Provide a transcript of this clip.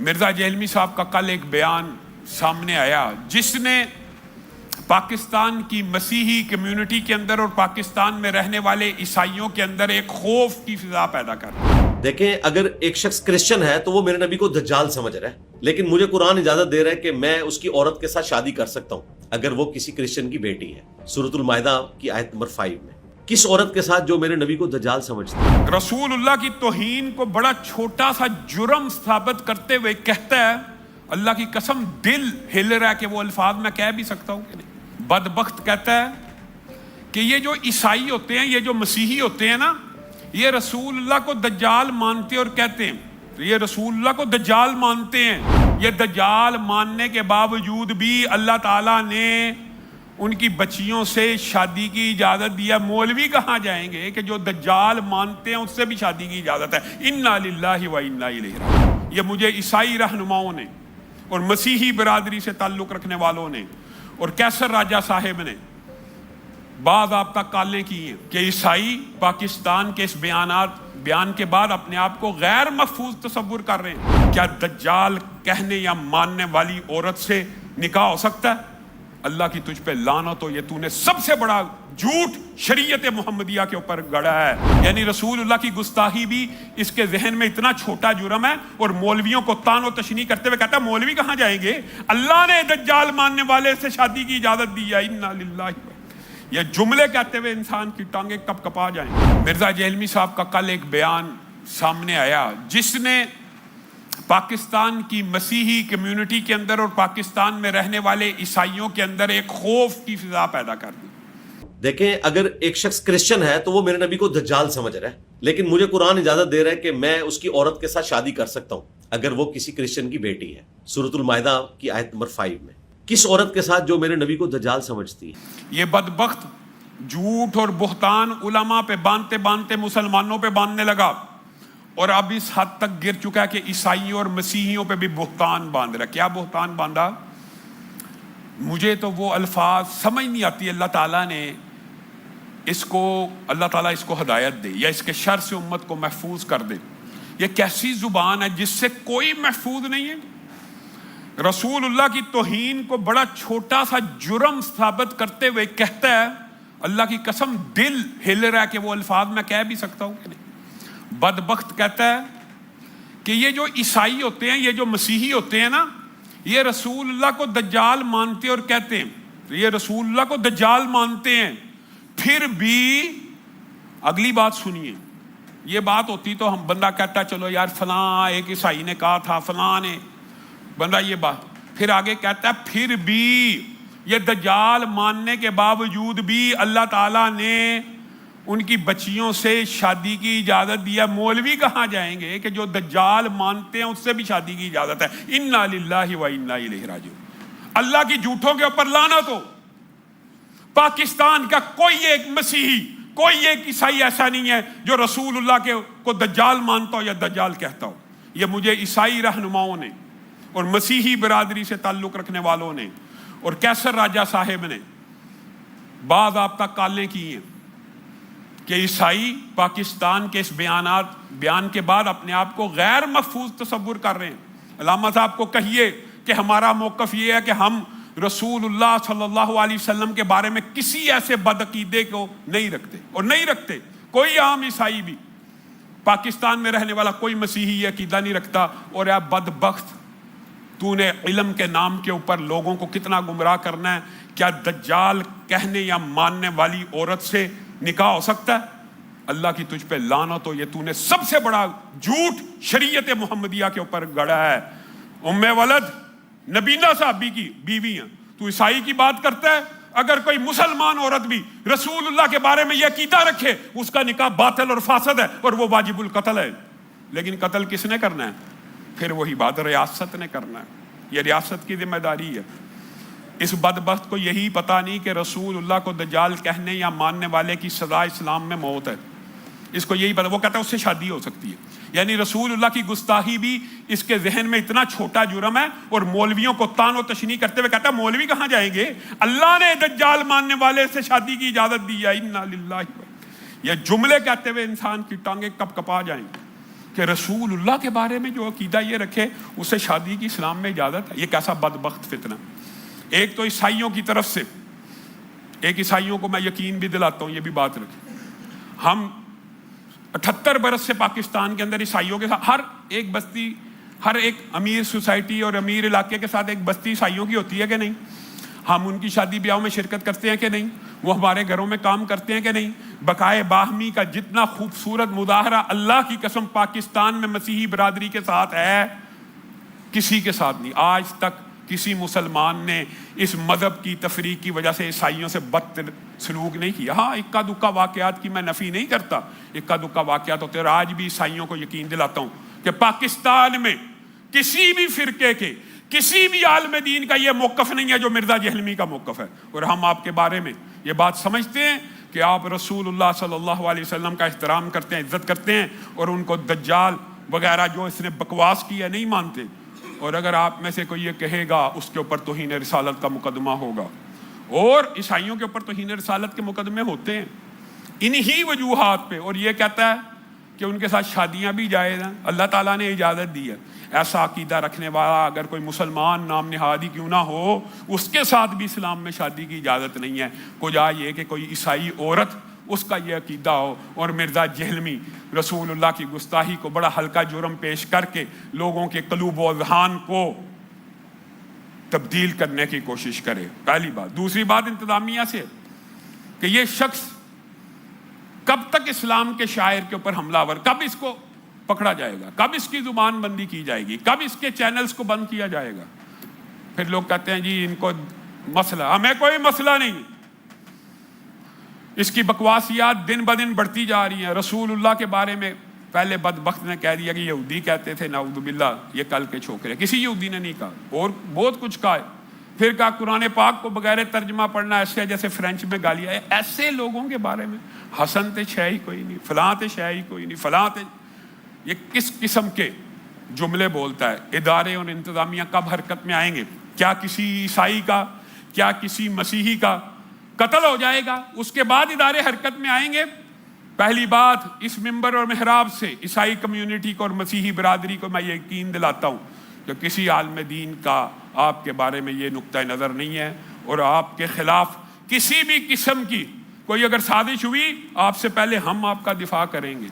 مرزا جہلمی صاحب کا کل ایک بیان سامنے آیا جس نے پاکستان کی مسیحی کمیونٹی کے اندر اور پاکستان میں رہنے والے عیسائیوں کے اندر ایک خوف کی فضا پیدا کر رہا ہے۔ دیکھیں، اگر ایک شخص کرسچن ہے تو وہ میرے نبی کو دجال سمجھ رہا ہے، لیکن مجھے قرآن اجازت دے رہا ہے کہ میں اس کی عورت کے ساتھ شادی کر سکتا ہوں اگر وہ کسی کرسچن کی بیٹی ہے۔ سورۃ المائدہ کی آیت نمبر 5 میں کس عورت کے ساتھ جو میرے نبی کو دجال سمجھتی ہے؟ رسول اللہ کی توہین کو بڑا چھوٹا سا جرم ثابت کرتے ہوئے کہتا ہے، اللہ کی قسم دل ہل رہا ہے کہ وہ الفاظ میں کہہ بھی سکتا ہوں کہ نہیں۔ بدبخت کہتا ہے کہ یہ جو عیسائی ہوتے ہیں، یہ جو مسیحی ہوتے ہیں نا، یہ رسول اللہ کو دجال مانتے اور کہتے ہیں، یہ رسول اللہ کو دجال مانتے ہیں، یہ دجال ماننے کے باوجود بھی اللہ تعالیٰ نے ان کی بچیوں سے شادی کی اجازت دیا۔ مولوی کہاں جائیں گے کہ جو دجال مانتے ہیں اس سے بھی شادی کی اجازت ہے؟ انا للہ و انا الیہ راجعون۔ یہ مجھے عیسائی رہنماؤں نے اور مسیحی برادری سے تعلق رکھنے والوں نے اور کیسر راجہ صاحب نے باضابطہ کالیں کی ہیں کہ عیسائی پاکستان کے اس بیان کے بعد اپنے آپ کو غیر محفوظ تصور کر رہے ہیں۔ کیا دجال کہنے یا ماننے والی عورت سے نکاح ہو سکتا ہے؟ اللہ کی تجھ پہ لعنت ہو، یہ تو نے سب سے بڑا جھوٹ شریعت محمدیہ کے اوپر گڑا ہے۔ یعنی رسول اللہ کی گستاخی بھی اس کے ذہن میں اتنا چھوٹا جرم ہے، اور مولویوں کو تان و تشنیع کرتے ہوئے کہتا ہے مولوی کہاں جائیں گے، اللہ نے دجال ماننے والے سے شادی کی اجازت دی ہے۔ انا للہ، یہ جملے کہتے ہوئے انسان کی ٹانگیں کپ کپا جائیں۔ مرزا جہلمی صاحب کا کل ایک بیان سامنے آیا جس نے پاکستان کی مسیحی کمیونٹی کے اندر اور پاکستان میں رہنے والے عیسائیوں کے اندر ایک خوف کی فضا پیدا کر دی۔ دیکھیں، اگر ایک شخص کرسچن ہے تو وہ میرے نبی کو دجال سمجھ رہا ہے، لیکن مجھے قرآن اجازت دے رہا ہے کہ میں اس کی عورت کے ساتھ شادی کر سکتا ہوں اگر وہ کسی کرسچن کی بیٹی ہے۔ سورۃ المائدہ کی آیت نمبر 5 میں کس عورت کے ساتھ جو میرے نبی کو دجال سمجھتی ہے؟ یہ بدبخت جھوٹ اور بہتان علماء پہ باندھتے باندھتے مسلمانوں پہ باندھنے لگا، اور اب اس حد تک گر چکا ہے کہ عیسائیوں اور مسیحیوں پہ بھی بہتان باندھ رہا ہے۔ کیا بہتان باندھا؟ مجھے تو وہ الفاظ سمجھ نہیں آتی۔ اللہ تعالیٰ اس کو ہدایت دے یا اس کے شر سے امت کو محفوظ کر دے۔ یہ کیسی زبان ہے جس سے کوئی محفوظ نہیں ہے؟ رسول اللہ کی توہین کو بڑا چھوٹا سا جرم ثابت کرتے ہوئے کہتا ہے، اللہ کی قسم دل ہل رہا ہے کہ وہ الفاظ میں کہہ بھی سکتا ہوں کہ نہیں۔ بدبخت کہتا ہے کہ یہ جو عیسائی ہوتے ہیں، یہ جو مسیحی ہوتے ہیں نا، یہ رسول اللہ کو دجال مانتے اور کہتے ہیں، یہ رسول اللہ کو دجال مانتے ہیں، پھر بھی اگلی بات سنیے۔ یہ بات ہوتی تو ہم بندہ کہتا چلو یار فلاں ایک عیسائی نے کہا تھا، فلاں نے بندہ یہ بات، پھر آگے کہتا ہے پھر بھی یہ دجال ماننے کے باوجود بھی اللہ تعالیٰ نے ان کی بچیوں سے شادی کی اجازت دیا۔ مولوی کہاں جائیں گے کہ جو دجال مانتے ہیں اس سے بھی شادی کی اجازت ہے؟ انا للہ و انا الیہ راجعون۔ اللہ کی جھوٹوں کے اوپر لعنت ہو۔ پاکستان کا کوئی ایک مسیحی، کوئی ایک عیسائی ایسا نہیں ہے جو رسول اللہ کو دجال مانتا ہو یا دجال کہتا ہو۔ یہ مجھے عیسائی رہنماؤں نے اور مسیحی برادری سے تعلق رکھنے والوں نے اور کیسر راجہ صاحب نے باضابطہ کالیں کی ہیں کہ عیسائی پاکستان کے اس بیان کے بعد اپنے آپ کو غیر محفوظ تصور کر رہے ہیں۔ علامہ صاحب کو کہیے کہ ہمارا موقف یہ ہے کہ ہم رسول اللہ صلی اللہ علیہ وسلم کے بارے میں کسی ایسے بدعقیدے کو نہیں رکھتے، اور نہیں رکھتے کوئی عام عیسائی بھی، پاکستان میں رہنے والا کوئی مسیحی یہ عقیدہ نہیں رکھتا۔ اور یا بدبخت، تو نے علم کے نام کے اوپر لوگوں کو کتنا گمراہ کرنا ہے۔ کیا دجال کہنے یا ماننے والی عورت سے نکاح ہو سکتا ہے؟ اللہ کی تجھ پہ لعنت ہو، یہ تو نے سب سے بڑا جھوٹ شریعت محمدیہ کے اوپر گڑا ہے۔ ام ولد نبینہ صحابی کی بیوی ہیں، تو عیسائی کی بات کرتا ہے؟ اگر کوئی مسلمان عورت بھی رسول اللہ کے بارے میں یہ عقیدہ رکھے اس کا نکاح باطل اور فاسد ہے اور وہ واجب القتل ہے۔ لیکن قتل کس نے کرنا ہے؟ پھر وہی بات ریاست نے کرنا ہے، یہ ریاست کی ذمہ داری ہے۔ اس بدبخت کو یہی پتہ نہیں کہ رسول اللہ کو دجال کہنے یا ماننے والے کی سزا اسلام میں موت ہے۔ اس کو یہی پتہ، وہ کہتا ہے اس سے شادی ہو سکتی ہے۔ یعنی رسول اللہ کی گستاخی بھی اس کے ذہن میں اتنا چھوٹا جرم ہے، اور مولویوں کو تان و تشنیع کرتے ہوئے کہتا ہے مولوی کہاں جائیں گے، اللہ نے دجال ماننے والے سے شادی کی اجازت دی ہے۔ انا للہ، یہ جملے کہتے ہوئے انسان کی ٹانگیں کپ کپا جائیں۔ کہ رسول اللہ کے بارے میں جو عقیدہ یہ رکھے اسے شادی کی اسلام میں اجازت ہے. یہ کیسا بدبخت فتنہ. ایک تو عیسائیوں کی طرف سے، ایک عیسائیوں کو میں یقین بھی دلاتا ہوں، یہ بھی بات رکھیں، ہم 78 برس سے پاکستان کے اندر عیسائیوں کے ساتھ، ہر ایک بستی، ہر ایک امیر سوسائٹی اور امیر علاقے کے ساتھ ایک بستی عیسائیوں کی ہوتی ہے کہ نہیں؟ ہم ان کی شادی بیاہوں میں شرکت کرتے ہیں کہ نہیں؟ وہ ہمارے گھروں میں کام کرتے ہیں کہ نہیں؟ بقائے باہمی کا جتنا خوبصورت مظاہرہ اللہ کی قسم پاکستان میں مسیحی برادری کے ساتھ ہے، کسی کے ساتھ نہیں. آج تک کسی مسلمان نے اس مذہب کی تفریق کی وجہ سے عیسائیوں سے بد سلوک نہیں کیا. ہاں اکا دکا واقعات کی میں نفی نہیں کرتا، اکا دکا واقعات ہوتے ہیں، اور آج بھی عیسائیوں کو یقین دلاتا ہوں کہ پاکستان میں کسی بھی فرقے کے، کسی بھی عالم دین کا یہ موقف نہیں ہے جو مرزا جہلمی کا موقف ہے. اور ہم آپ کے بارے میں یہ بات سمجھتے ہیں کہ آپ رسول اللہ صلی اللہ علیہ وسلم کا احترام کرتے ہیں، عزت کرتے ہیں، اور ان کو دجال وغیرہ جو اس نے بکواس کی ہے نہیں مانتے. اور اگر آپ میں سے کوئی یہ کہے گا اس کے اوپر توہین رسالت کا مقدمہ ہوگا. اور عیسائیوں کے اوپر توہین رسالت کے مقدمے ہوتے ہیں انہی وجوہات پہ، اور یہ کہتا ہے کہ ان کے ساتھ شادیاں بھی جائز ہیں، اللہ تعالیٰ نے اجازت دی ہے. ایسا عقیدہ رکھنے والا اگر کوئی مسلمان نام نہادی کیوں نہ ہو، اس کے ساتھ بھی اسلام میں شادی کی اجازت نہیں ہے. کجا یہ کہ کوئی عیسائی عورت اس کا یہ عقیدہ ہو اور مرزا جہلمی رسول اللہ کی گستاخی کو بڑا ہلکا جرم پیش کر کے لوگوں کے قلوب و اذہان کو تبدیل کرنے کی کوشش کرے. پہلی بات. دوسری بات انتظامیہ سے کہ یہ شخص کب تک اسلام کے شاعر کے اوپر حملہ آور، کب اس کو پکڑا جائے گا، کب اس کی زبان بندی کی جائے گی، کب اس کے چینلز کو بند کیا جائے گا. پھر لوگ کہتے ہیں جی ان کو مسئلہ، ہمیں کوئی مسئلہ نہیں. اس کی بکواسیات دن بدن بڑھتی جا رہی ہیں. رسول اللہ کے بارے میں پہلے بدبخت نے کہہ دیا کہ یہودی کہتے تھے، نعوذ باللہ یہ کل کے چھوکرے. کسی یہودی نے نہیں کہا، اور بہت کچھ کہا ہے. پھر کہا قرآن پاک کو بغیر ترجمہ پڑھنا ایسے جیسے فرینچ میں گالیاں. ایسے لوگوں کے بارے میں حسن تے شے ہی کوئی نہیں، فلاں تے شے ہی کوئی نہیں، فلاں تے. یہ کس قسم کے جملے بولتا ہے؟ ادارے اور انتظامیہ کب حرکت میں آئیں گے؟ کیا کسی عیسائی کا، کیا کسی مسیحی کا قتل ہو جائے گا اس کے بعد ادارے حرکت میں آئیں گے؟ پہلی بات، اس ممبر اور محراب سے عیسائی کمیونٹی کو اور مسیحی برادری کو میں یقین دلاتا ہوں کہ کسی عالم دین کا آپ کے بارے میں یہ نقطہ نظر نہیں ہے، اور آپ کے خلاف کسی بھی قسم کی کوئی اگر سازش ہوئی، آپ سے پہلے ہم آپ کا دفاع کریں گے.